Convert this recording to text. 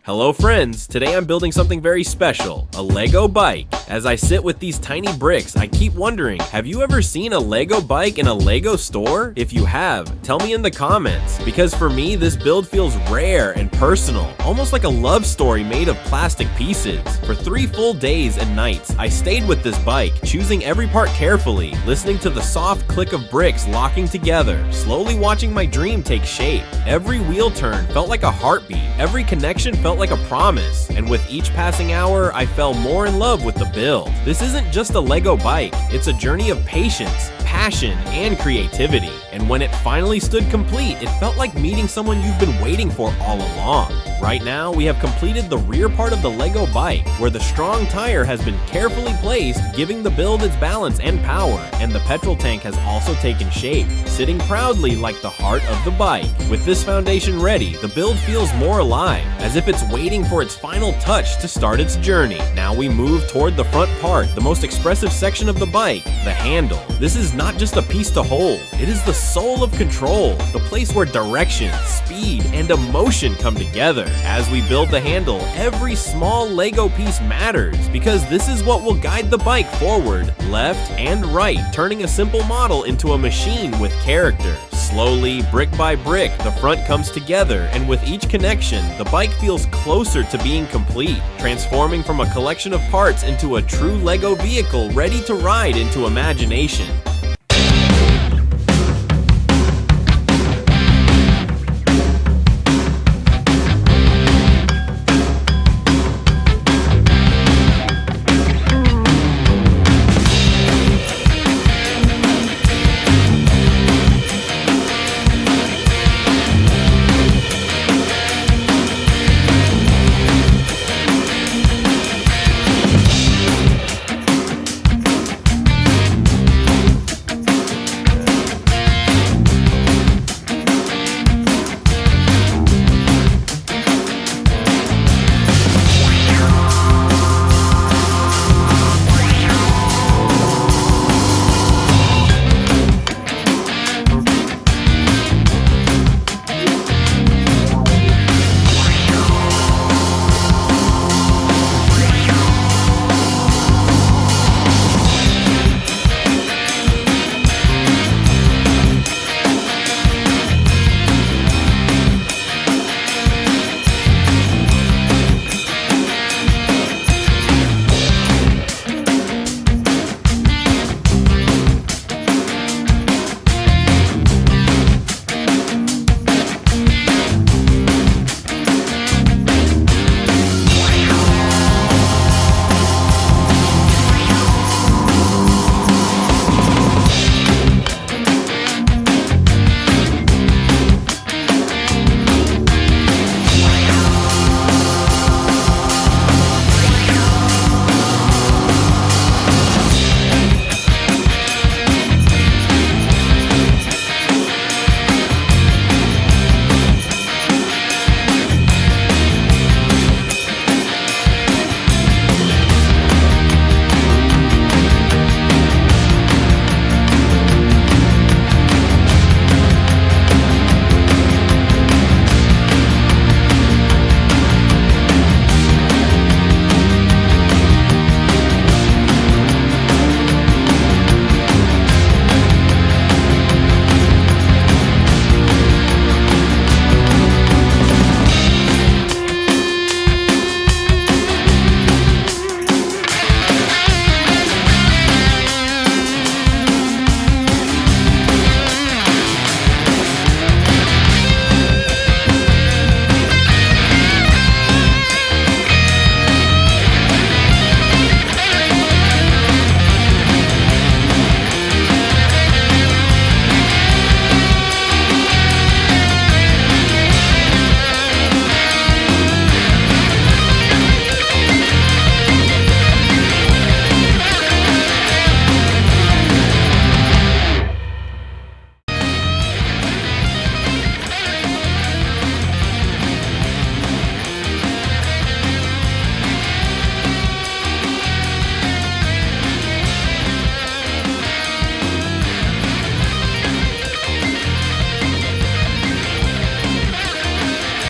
Hello friends, today I'm building something very special, a Lego bike. As I sit with these tiny bricks, I keep wondering, have you ever seen a Lego bike in a Lego store? If you have, tell me in the comments, because for me this build feels rare and personal, almost like a love story made of plastic pieces. For 3 full days and nights, I stayed with this bike, choosing every part carefully, listening to the soft click of bricks locking together, slowly watching my dream take shape. Every wheel turn felt like a heartbeat, every connection felt like a promise, and with each passing hour, I fell more in love with the build. This isn't just a Lego bike, it's a journey of patience, passion, and creativity. And when it finally stood complete, it felt like meeting someone you've been waiting for all along. Right now, we have completed the rear part of the Lego bike, where the strong tire has been carefully placed, giving the build its balance and power, and the petrol tank has also taken shape, sitting proudly like the heart of the bike. With this foundation ready, the build feels more alive, as if it's waiting for its final touch to start its journey. Now we move toward the front part, the most expressive section of the bike, the handle. This is not just a piece to hold, it is the soul of control, the place where direction, speed, and emotion come together. As we build the handle, every small Lego piece matters, because this is what will guide the bike forward, left, and right, turning a simple model into a machine with character. Slowly, brick by brick, the front comes together, and with each connection, the bike feels closer to being complete, transforming from a collection of parts into a true Lego vehicle ready to ride into imagination.